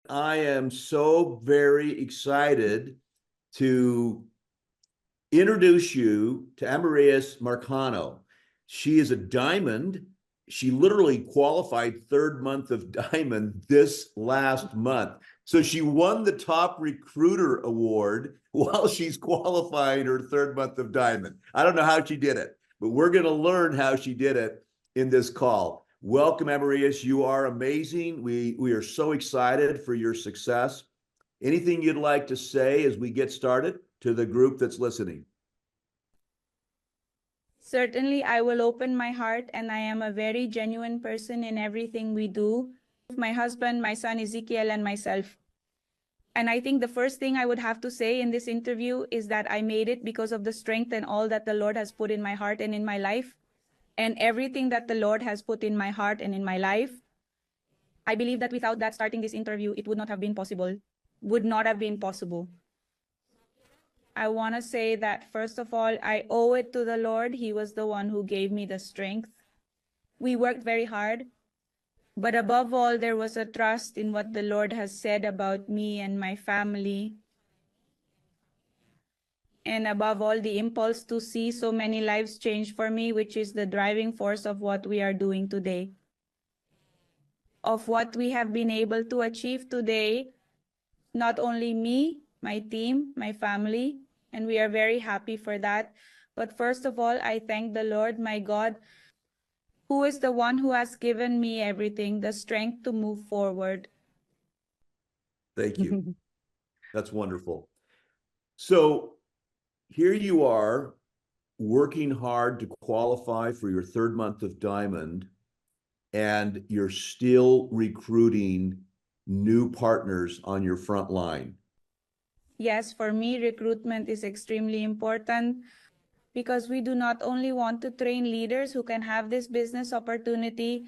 I am so very excited to introduce you to Amaris Marcano. She is a diamond. She literally qualified third month of diamond this last month. So she won the top recruiter award while she's qualifying her third month of diamond. I don't know how she did it, but we're going to learn how she did it in this call. Welcome, Amaris. You are amazing. We are so excited for your success. Anything you'd like to say as we get started to the group that's listening? Certainly, I will open my heart, and I am a very genuine person in everything we do. My husband, my son Ezekiel, and myself. And I think the first thing I would have to say in this interview is that I made it because of the strength and all that the Lord has put in my heart and in my life. And everything that the Lord has put in my heart and in my life, I believe that without that starting this interview, it would not have been possible. Would not have been possible. I want to say that, first of all, I owe it to the Lord. He was the one who gave me the strength. We worked very hard, but above all, there was a trust in what the Lord has said about me and my family. And above all, the impulse to see so many lives change for me, which is the driving force of what we are doing today. Of what we have been able to achieve today, not only me, my team, my family, and we are very happy for that. But first of all, I thank the Lord, my God, who is the one who has given me everything, the strength to move forward. Thank you. That's wonderful. So here you are working hard to qualify for your third month of diamond, and you're still recruiting new partners on your front line. Yes, for me, recruitment is extremely important because we do not only want to train leaders who can have this business opportunity,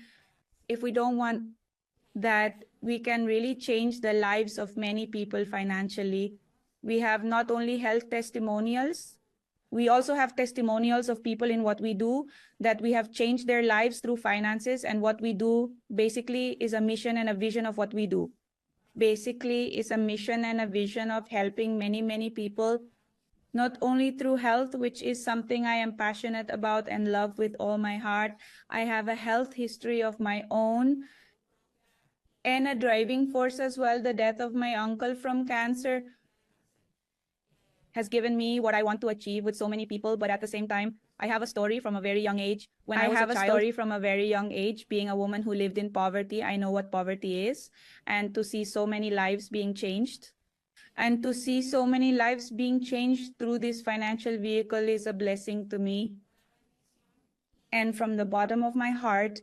if we don't want that we can really change the lives of many people financially. We have not only health testimonials, we also have testimonials of people in what we do that we have changed their lives through finances, and what we do basically is a mission and a vision of what we do. Basically is a mission and a vision of helping many, many people, not only through health, which is something I am passionate about and love with all my heart. I have a health history of my own and a driving force as well. The death of my uncle from cancer has given me what I want to achieve with so many people, but at the same time, I have a story from a very young age. When I was a child, story from a very young age, being a woman who lived in poverty, I know what poverty is, and to see so many lives being changed. And to see so many lives being changed through this financial vehicle is a blessing to me. And from the bottom of my heart,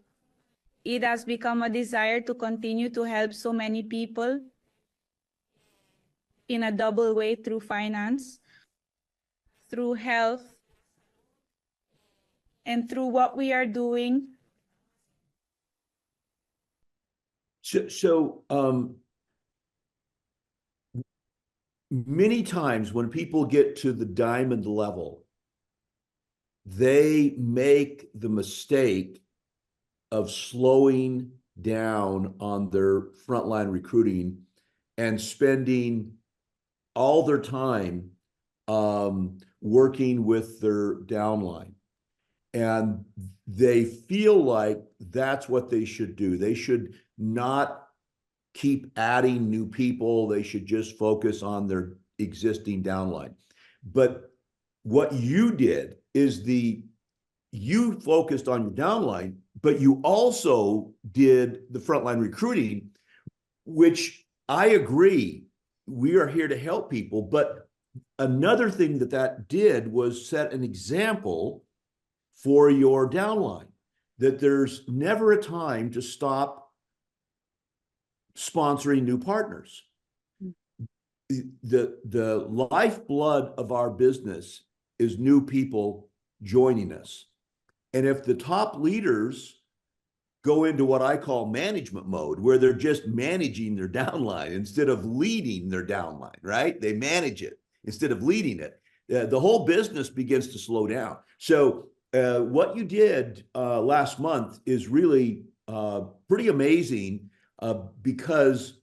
it has become a desire to continue to help so many people in a double way, through finance, through health, and through what we are doing. So many times when people get to the diamond level, they make the mistake of slowing down on their frontline recruiting and spending all their time working with their downline. And they feel like that's what they should do. They should not keep adding new people. They should just focus on their existing downline. But what you did is you focused on your downline, but you also did the frontline recruiting, which I agree, we are here to help people. But another thing that did was set an example for your downline, that there's never a time to stop sponsoring new partners. The lifeblood of our business is new people joining us. And if the top leaders go into what I call management mode, where they're just managing their downline instead of leading their downline, right? They manage it instead of leading it. The whole business begins to slow down. So what you did last month is really pretty amazing because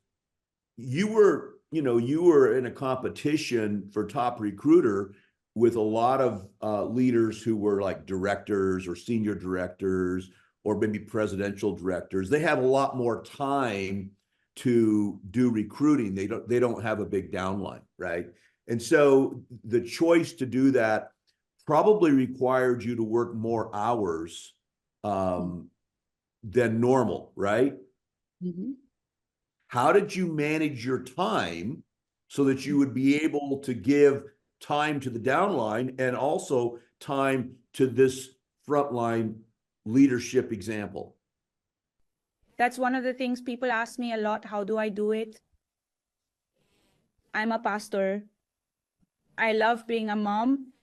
you were in a competition for top recruiter with a lot of leaders who were like directors or senior directors or maybe presidential directors. They have a lot more time to do recruiting. They don't have a big downline, right? And so the choice to do that probably required you to work more hours than normal, right? Mhm. How did you manage your time so that you would be able to give time to the downline and also time to this frontline leadership example? That's one of the things people ask me a lot. How do I do it? I'm a pastor. I love being a mom.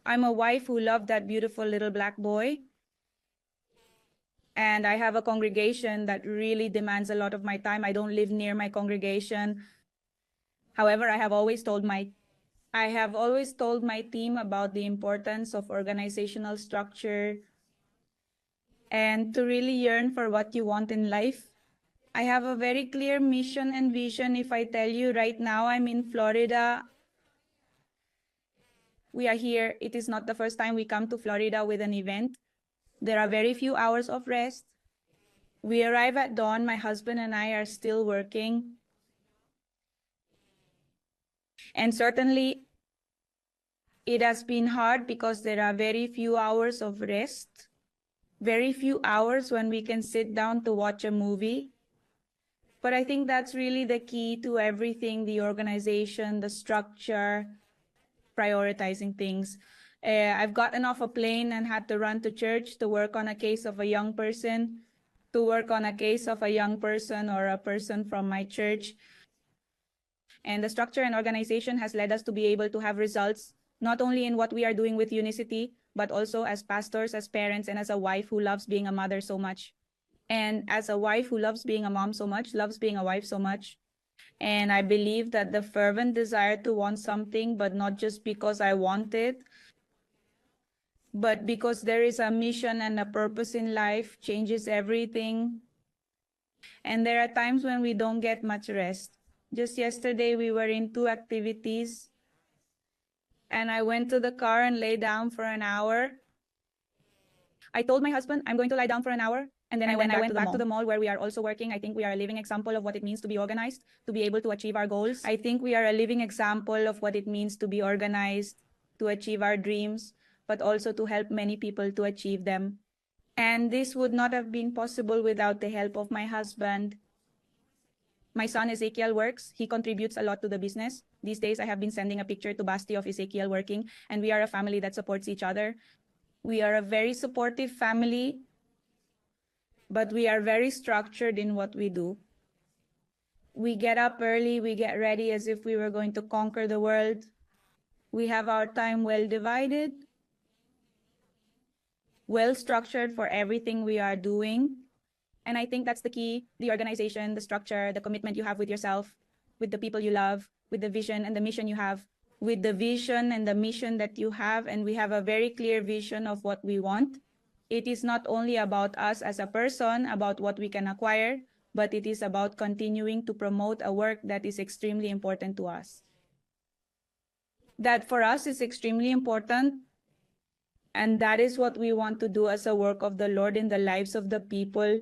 I'm a wife who loved that beautiful little black boy. And I have a congregation that really demands a lot of my time. I don't live near my congregation. However, I have always told my team about the importance of organizational structure and to really yearn for what you want in life. I have a very clear mission and vision. If I tell you right now, I'm in Florida. We are here. It is not the first time we come to Florida with an event. There are very few hours of rest. We arrive at dawn. My husband and I are still working. And certainly, it has been hard because there are very few hours of rest, very few hours when we can sit down to watch a movie. But I think that's really the key to everything, the organization, the structure, prioritizing things. I've gotten off a plane and had to run to church to work on a case of a young person, or a person from my church. And the structure and organization has led us to be able to have results, not only in what we are doing with Unicity, but also as pastors, as parents, and as a wife who loves being a mother so much. And as a wife who loves being a mom so much, loves being a wife so much. And I believe that the fervent desire to want something, but not just because I want it, but because there is a mission and a purpose in life, changes everything. And there are times when we don't get much rest. Just yesterday, we were in 2 activities, and I went to the car and lay down for an hour. I told my husband, I'm going to lie down for an hour. And then I went back to the mall where we are also working. I think we are a living example of what it means to be organized, to be able to achieve our goals. I think we are a living example of what it means to be organized, to achieve our dreams, but also to help many people to achieve them. And this would not have been possible without the help of my husband. My son Ezekiel works. He contributes a lot to the business. These days, I have been sending a picture to Basti of Ezekiel working, and we are a family that supports each other. We are a very supportive family, but we are very structured in what we do. We get up early, we get ready as if we were going to conquer the world. We have our time well divided, well structured for everything we are doing. And I think that's the key, the organization, the structure, the commitment you have with yourself, with the people you love, with the vision and the mission you have, with the vision and the mission that you have. And we have a very clear vision of what we want. It is not only about us as a person, about what we can acquire, but it is about continuing to promote a work that is extremely important to us. That for us is extremely important. And that is what we want to do as a work of the Lord in the lives of the people.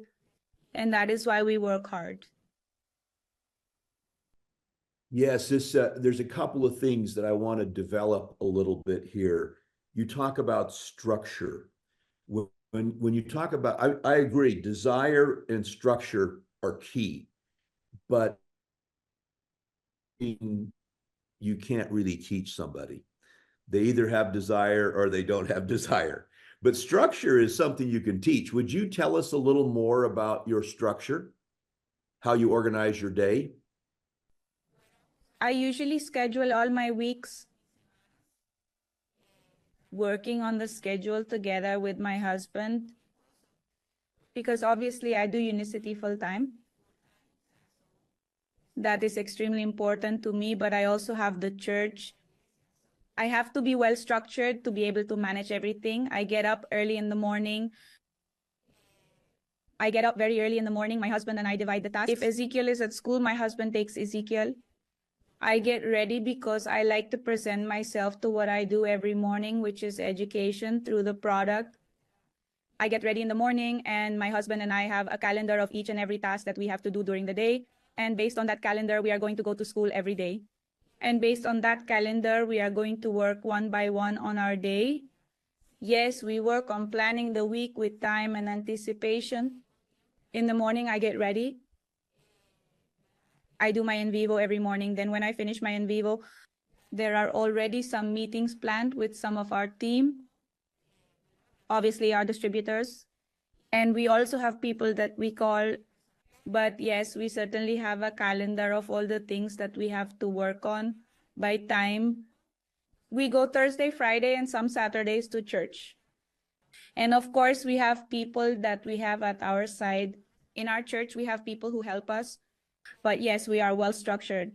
And that is why we work hard. Yes, there's a couple of things that I want to develop a little bit here. You talk about structure. When you talk about, I agree, desire and structure are key, but you can't really teach somebody. They either have desire or they don't have desire. But structure is something you can teach. Would you tell us a little more about your structure, how you organize your day? I usually schedule all my weeks working on the schedule together with my husband, because obviously I do Unicity full time. That is extremely important to me, but I also have the church. I have to be well structured to be able to manage everything. I get up early in the morning. I get up very early in the morning. My husband and I divide the tasks. If Ezekiel is at school, my husband takes Ezekiel. I get ready because I like to present myself to what I do every morning, which is education through the product. I get ready in the morning, and my husband and I have a calendar of each and every task that we have to do during the day. And based on that calendar, we are going to go to school every day. And based on that calendar, we are going to work one by one on our day. Yes, we work on planning the week with time and anticipation. In the morning, I get ready. I do my in vivo every morning. Then when I finish my in vivo, there are already some meetings planned with some of our team, obviously our distributors. And we also have people that we call, but yes, we certainly have a calendar of all the things that we have to work on by time. We go Thursday, Friday, and some Saturdays to church. And of course, we have people that we have at our side. In our church, we have people who help us. But yes, we are well structured.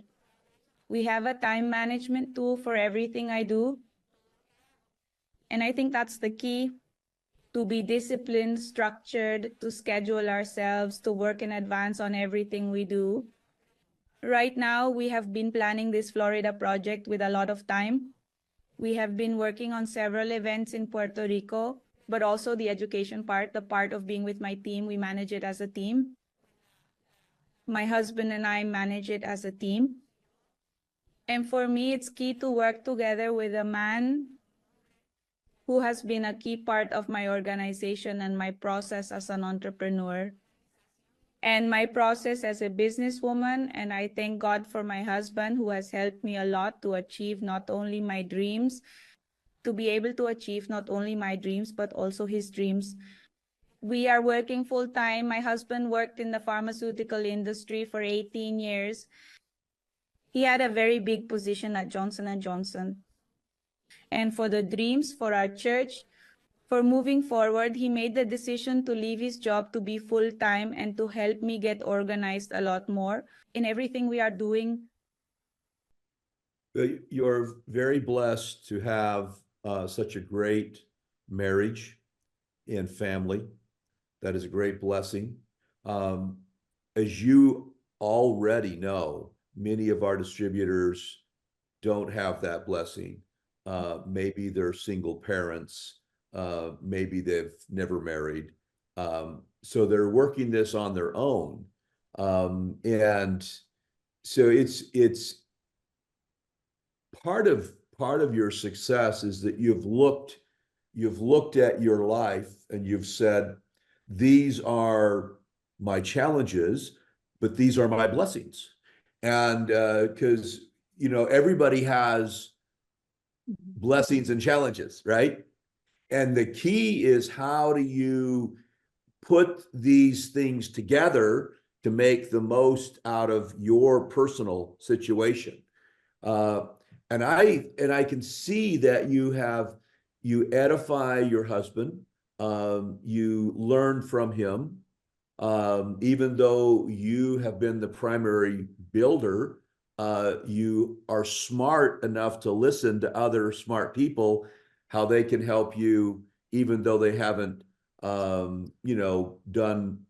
We have a time management tool for everything I do. And I think that's the key, to be disciplined, structured, to schedule ourselves, to work in advance on everything we do. Right now, we have been planning this Florida project with a lot of time. We have been working on several events in Puerto Rico, but also the education part, the part of being with my team, we manage it as a team. My husband and I manage it as a team. And for me, it's key to work together with a man who has been a key part of my organization and my process as an entrepreneur and my process as a businesswoman. And I thank God for my husband, who has helped me a lot to achieve not only my dreams, to be able to achieve not only my dreams, but also his dreams. We are working full time. My husband worked in the pharmaceutical industry for 18 years. He had a very big position at Johnson & Johnson. And for the dreams, for our church, for moving forward, he made the decision to leave his job to be full-time and to help me get organized a lot more in everything we are doing. You're very blessed to have such a great marriage and family. That is a great blessing. As you already know, many of our distributors don't have that blessing. Maybe they're single parents. Maybe they've never married. So they're working this on their own. And so it's part of your success is that you've looked at your life and you've said, these are my challenges, but these are my blessings. And because everybody has blessings and challenges, right? And the key is, how do you put these things together to make the most out of your personal situation? And I can see that you edify your husband. You learn from him. Even though you have been the primary builder, you are smart enough to listen to other smart people, how they can help you, even though they haven't, done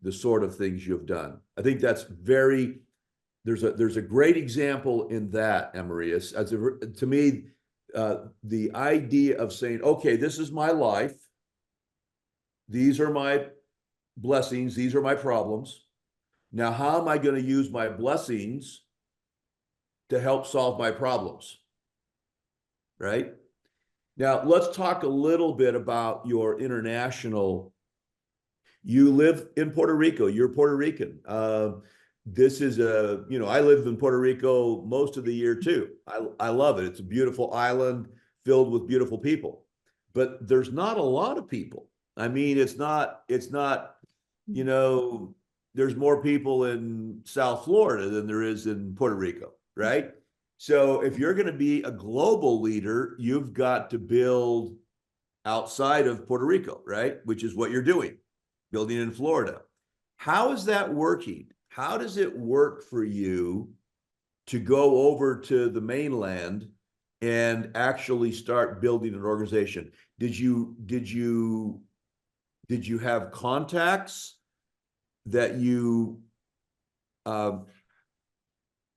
the sort of things you've done. I think that's there's a great example in that, Amarius. To me, the idea of saying, okay, this is my life. These are my blessings. These are my problems. Now, how am I going to use my blessings to help solve my problems? Right? Now, let's talk a little bit about your international. You live in Puerto Rico. You're Puerto Rican. This is I live in Puerto Rico most of the year too. I love it. It's a beautiful island filled with beautiful people, but there's not a lot of people. I mean, it's not, there's more people in South Florida than there is in Puerto Rico, right? So if you're going to be a global leader, you've got to build outside of Puerto Rico, right? Which is what you're doing, building in Florida. How is that working? How does it work for you to go over to the mainland and actually start building an organization? Did you have contacts that you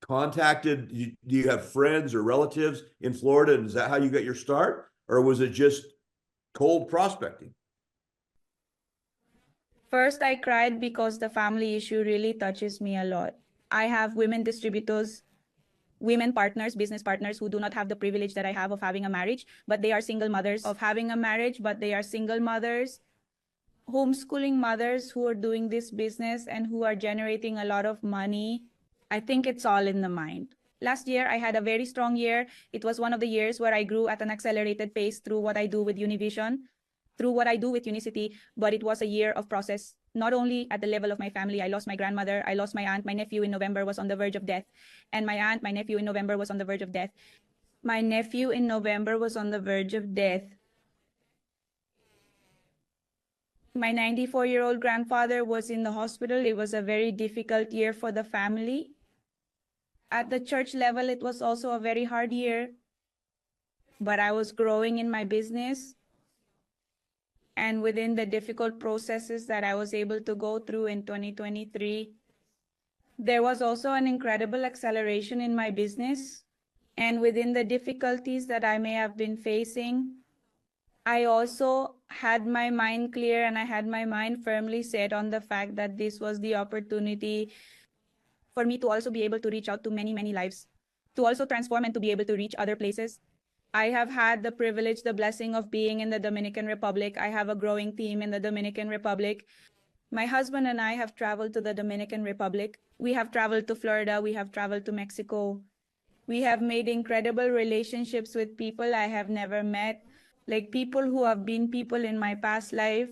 contacted? Do you have friends or relatives in Florida? And is that how you got your start? Or was it just cold prospecting? First, I cried because the family issue really touches me a lot. I have women distributors, women partners, business partners who do not have the privilege that I have of having a marriage, but they are single mothers, homeschooling mothers who are doing this business and who are generating a lot of money. I think it's all in the mind. Last year, I had a very strong year. It was one of the years where I grew at an accelerated pace through what I do with Univision, through what I do with Unicity, but it was a year of process, not only at the level of my family. I lost my grandmother, I lost my aunt, my nephew in November was on the verge of death, and my aunt, my nephew in November was on the verge of death. My nephew in November was on the verge of death. My 94-year-old grandfather was in the hospital. It was a very difficult year for the family. At the church level, it was also a very hard year, but I was growing in my business. And within the difficult processes that I was able to go through in 2023, there was also an incredible acceleration in my business. And within the difficulties that I may have been facing, I also had my mind clear and I had my mind firmly set on the fact that this was the opportunity for me to also be able to reach out to many, many lives, to also transform and to be able to reach other places. I have had the privilege, the blessing of being in the Dominican Republic. I have a growing team in the Dominican Republic. My husband and I have traveled to the Dominican Republic. We have traveled to Florida. We have traveled to Mexico. We have made incredible relationships with people I have never met, like people who have been people in my past life,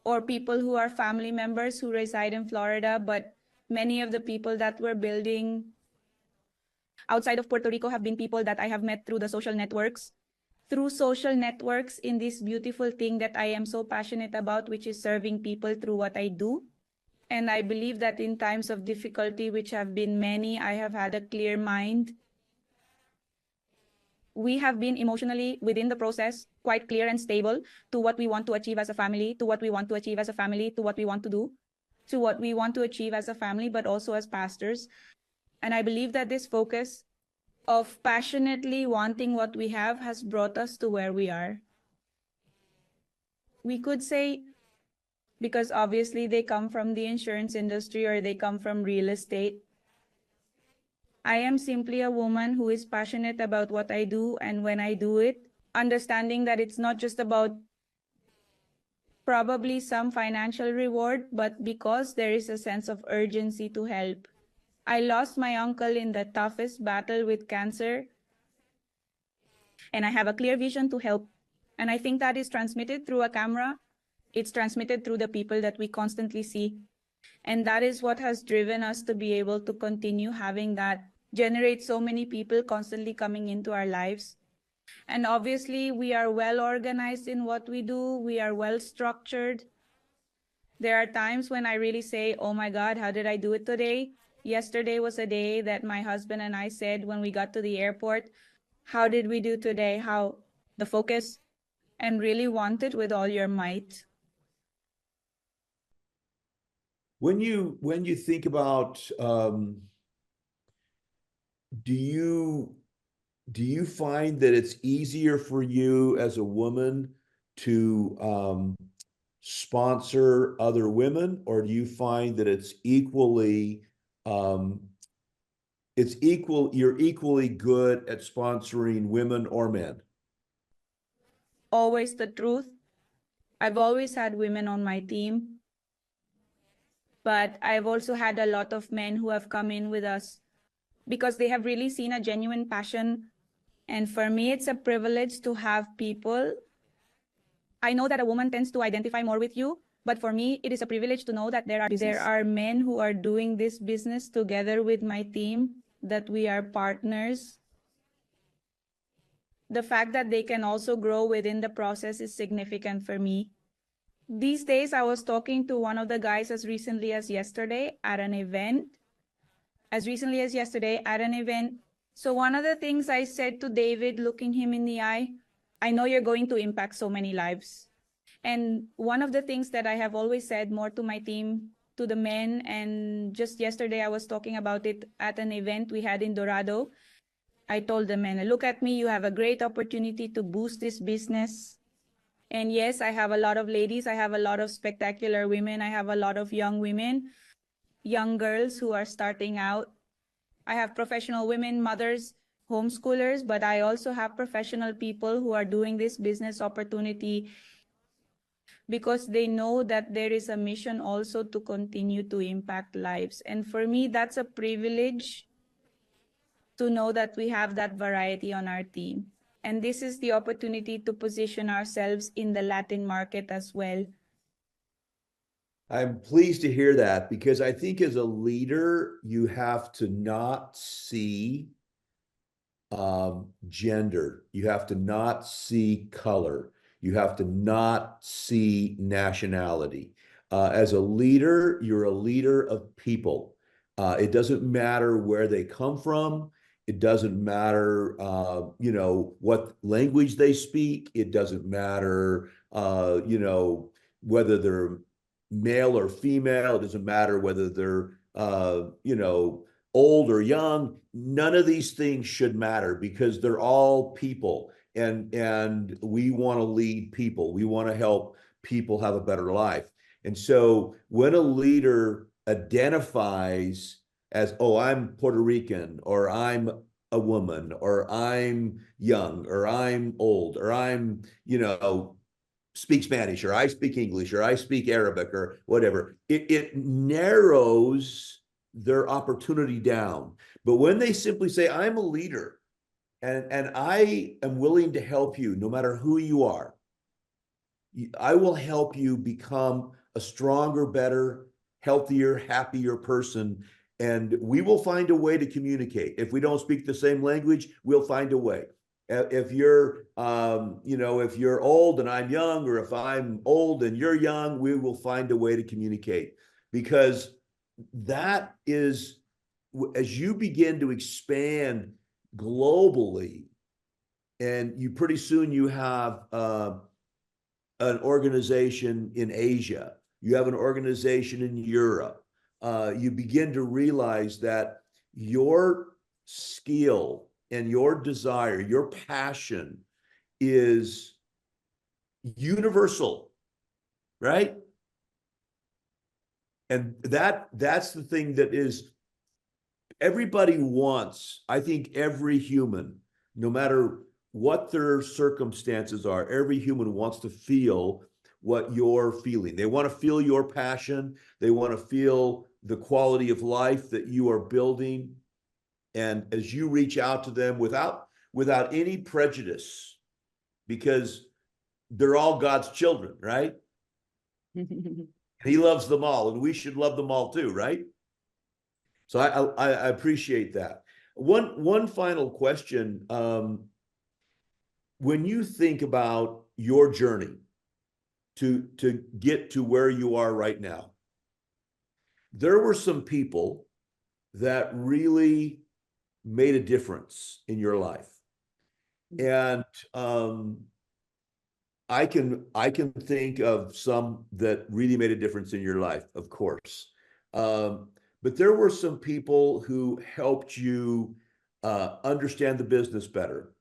or people who are family members who reside in Florida, but many of the people that we're building outside of Puerto Rico have been people that I have met through the social networks. Through social networks in this beautiful thing that I am so passionate about, which is serving people through what I do. And I believe that in times of difficulty, which have been many, I have had a clear mind. We have been emotionally within the process quite clear and stable to what we want to achieve as a family, to what we want to achieve as a family, to what we want to do, to what we want to achieve as a family, but also as pastors. And I believe that this focus of passionately wanting what we have has brought us to where we are. We could say, because obviously they come from the insurance industry or they come from real estate, I am simply a woman who is passionate about what I do, and when I do it, understanding that it's not just about probably some financial reward, but because there is a sense of urgency to help. I lost my uncle in the toughest battle with cancer, and I have a clear vision to help. And I think that is transmitted through a camera. It's transmitted through the people that we constantly see. And that is what has driven us to be able to continue having that, generate so many people constantly coming into our lives. And obviously, we are well organized in what we do. We are well structured. There are times when I really say, oh my God, how did I do it today? Yesterday was a day that my husband and I said when we got to the airport, how did we do today? How the focus, and really want it with all your might. When you think about, do you find that it's easier for you as a woman to sponsor other women, or do you find that it's equally you're equally good at sponsoring women or men? Always the truth. I've always had women on my team, but I've also had a lot of men who have come in with us because they have really seen a genuine passion. And for me, it's a privilege to have people. I know that a woman tends to identify more with you, but for me, it is a privilege to know that there are men who are doing this business together with my team, that we are partners. The fact that they can also grow within the process is significant for me. These days, I was talking to one of the guys as recently as yesterday at an event. So one of the things I said to David, looking him in the eye, I know you're going to impact so many lives. And one of the things that I have always said more to my team, to the men. And just yesterday, I was talking about it at an event we had in Dorado. I told the men, look at me, you have a great opportunity to boost this business. And yes, I have a lot of ladies. I have a lot of spectacular women. I have a lot of young women, young girls who are starting out. I have professional women, mothers, homeschoolers, but I also have professional people who are doing this business opportunity because they know that there is a mission also to continue to impact lives. And for me, that's a privilege to know that we have that variety on our team. And this is the opportunity to position ourselves in the Latin market as well. I'm pleased to hear that because I think as a leader, you have to not see gender. You have to not see color. You have to not see nationality. As a leader, you're a leader of people. It doesn't matter where they come from. It doesn't matter, what language they speak. It doesn't matter, whether they're male or female. It doesn't matter whether they're, old or young. None of these things should matter because they're all people, and we want to lead people. We want to help people have a better life. And so when a leader identifies as, oh, I'm Puerto Rican, or I'm a woman, or I'm young, or I'm old, or I'm, speak Spanish, or I speak English, or I speak Arabic, or whatever, it narrows their opportunity down. But when they simply say, I'm a leader, and I am willing to help you no matter who you are, I will help you become a stronger, better, healthier, happier person. And we will find a way to communicate. If we don't speak the same language, we'll find a way. If you're, if you're old and I'm young, or if I'm old and you're young, we will find a way to communicate. Because that is, as you begin to expand globally, and you pretty soon you have an organization in Asia, you have an organization in Europe, you begin to realize that your skill and your desire, your passion is universal, right? And that's the thing that is, everybody wants, I think every human, no matter what their circumstances are, every human wants to feel what you're feeling. They want to feel your passion. They want to feel the quality of life that you are building. And as you reach out to them without any prejudice, because they're all God's children, right? He loves them all, and we should love them all too, right? So I appreciate that. One final question. When you think about your journey to get to where you are right now, there were some people that really made a difference in your life. And I can think of some that really made a difference in your life, of course. But there were some people who helped you understand the business better,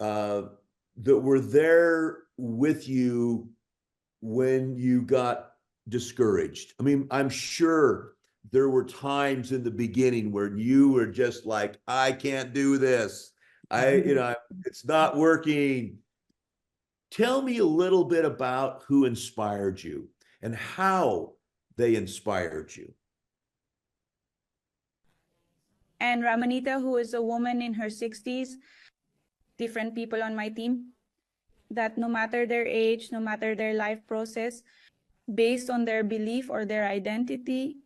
that were there with you when you got discouraged. I mean, I'm sure there were times in the beginning where you were just like, I can't do this. It's not working. Tell me a little bit about who inspired you and how they inspired you. And Ramanita, who is a woman in her 60s, different people on my team, that no matter their age, no matter their life process, based on their belief or their identity,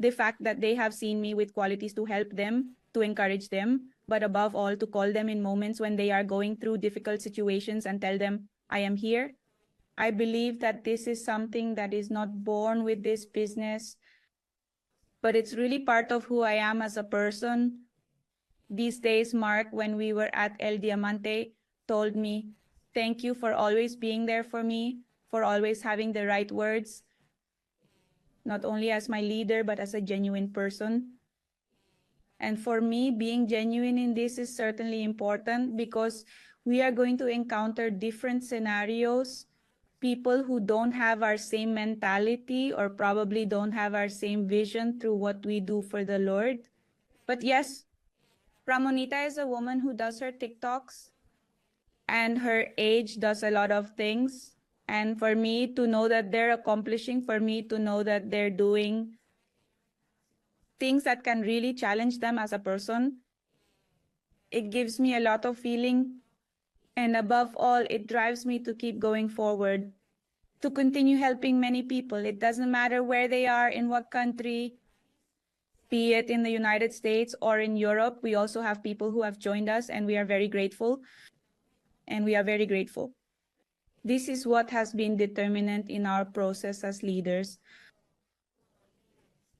the fact that they have seen me with qualities to help them, to encourage them, but above all, to call them in moments when they are going through difficult situations and tell them, I am here. I believe that this is something that is not born with this business, but it's really part of who I am as a person. These days, Mark, when we were at El Diamante, told me, thank you for always being there for me, for always having the right words. not only as my leader, but as a genuine person. And for me, being genuine in this is certainly important because we are going to encounter different scenarios, people who don't have our same mentality or probably don't have our same vision through what we do for the Lord. But yes, Ramonita is a woman who does her TikToks, and her age does a lot of things. And for me to know that they're accomplishing, for me to know that they're doing things that can really challenge them as a person, it gives me a lot of feeling. And above all, it drives me to keep going forward, to continue helping many people. It doesn't matter where they are, in what country, be it in the United States or in Europe. We also have people who have joined us, and we are very grateful. And we are very grateful. This is what has been determinant in our process as leaders.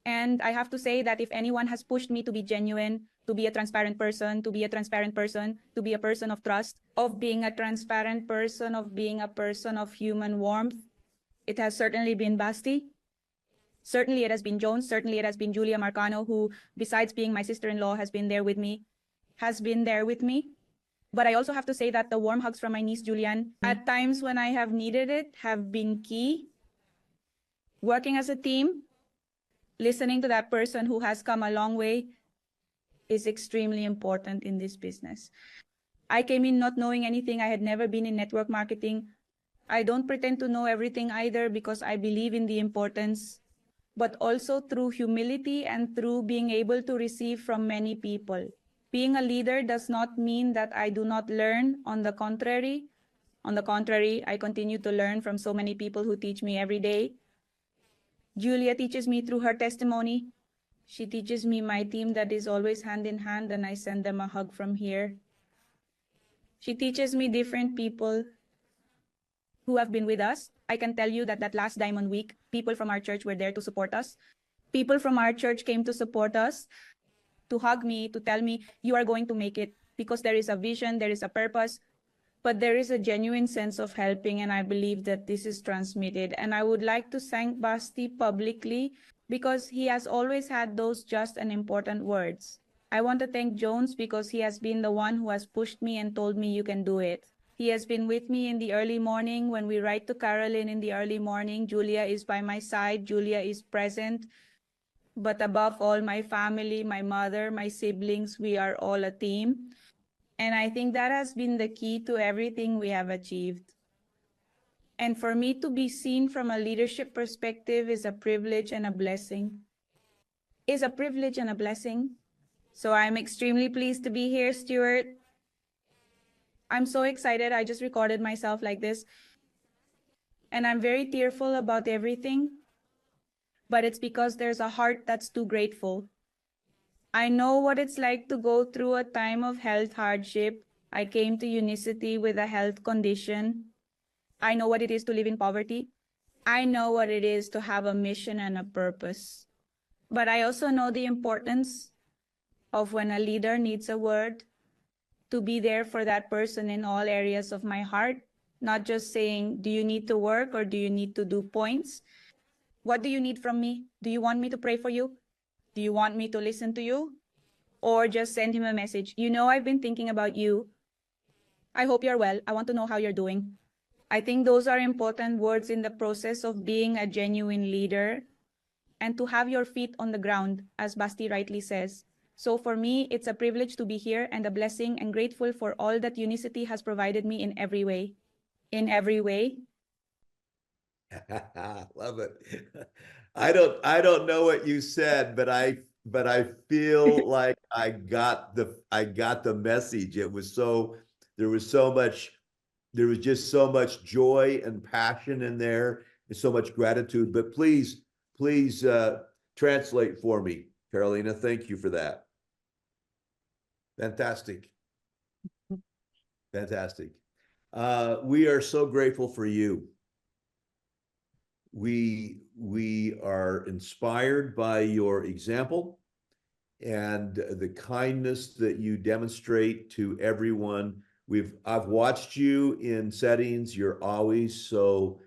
And I have to say that if anyone has pushed me to be genuine, to be a transparent person, to be a transparent person, to be a person of trust, of being a transparent person, of being a person of human warmth, it has certainly been Basti. Certainly it has been Jones. Certainly it has been Julia Marcano, who, besides being my sister-in-law, has been there with me. But I also have to say that the warm hugs from my niece, Julian, at times when I have needed it, have been key. Working as a team, listening to that person who has come a long way is extremely important in this business. I came in not knowing anything. I had never been in network marketing. I don't pretend to know everything either because I believe in the importance, but also through humility and through being able to receive from many people. Being a leader does not mean that I do not learn. On the contrary, I continue to learn from so many people who teach me every day. Julia teaches me through her testimony. She teaches me my team that is always hand in hand, and I send them a hug from here. She teaches me different people who have been with us. I can tell you that that last Diamond Week, people from our church were there to support us. People from our church came to support us, to hug me, to tell me, you are going to make it, because there is a vision, there is a purpose, but there is a genuine sense of helping, and I believe that this is transmitted. And I would like to thank Basti publicly because he has always had those just and important words. I want to thank Jones because he has been the one who has pushed me and told me you can do it. He has been with me in the early morning. When we write to Carolyn in the early morning, Julia is by my side, Julia is present. But above all, my family, my mother, my siblings, we are all a team. And I think that has been the key to everything we have achieved. And for me to be seen from a leadership perspective is a privilege and a blessing. So I'm extremely pleased to be here, Stuart. I'm so excited. I just recorded myself like this. And I'm very tearful about everything. But it's because there's a heart that's too grateful. I know what it's like to go through a time of health hardship. I came to Unicity with a health condition. I know what it is to live in poverty. I know what it is to have a mission and a purpose. But I also know the importance of when a leader needs a word, to be there for that person in all areas of my heart, not just saying, do you need to work or do you need to do points? What do you need from me? Do you want me to pray for you? Do you want me to listen to you? Or just send him a message. You know, I've been thinking about you. I hope you're well. I want to know how you're doing. I think those are important words in the process of being a genuine leader and to have your feet on the ground, as Basti rightly says. So for me, it's a privilege to be here and a blessing, and grateful for all that Unicity has provided me in every way. In every way. Love it. I don't know what you said, but I feel like I got the message. There was just so much joy and passion in there, and so much gratitude. But please translate for me, Carolina. Thank you for that. Fantastic. We are so grateful for you. We are inspired by your example and the kindness that you demonstrate to everyone. I've watched you in settings. You're always so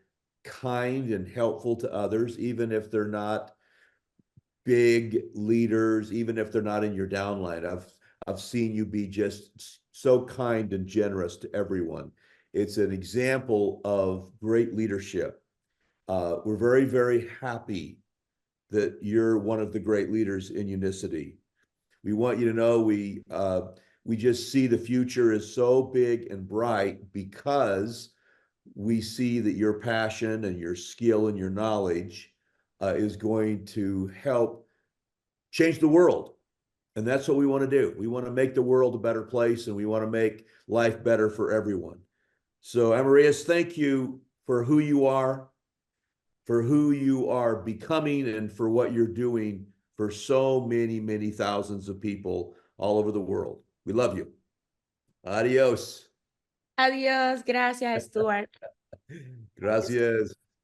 kind and helpful to others, even if they're not big leaders, even if they're not in your downline. I've seen you be just so kind and generous to everyone. It's an example of great leadership. We're very, very happy that you're one of the great leaders in Unicity. We want you to know we just see the future is so big and bright because we see that your passion and your skill and your knowledge is going to help change the world. And that's what we want to do. We want to make the world a better place, and we want to make life better for everyone. So, Amarias, thank you for who you are becoming, and for what you're doing for so many, many thousands of people all over the world. We love you. Adios. Adiós, gracias, Stuart. Gracias.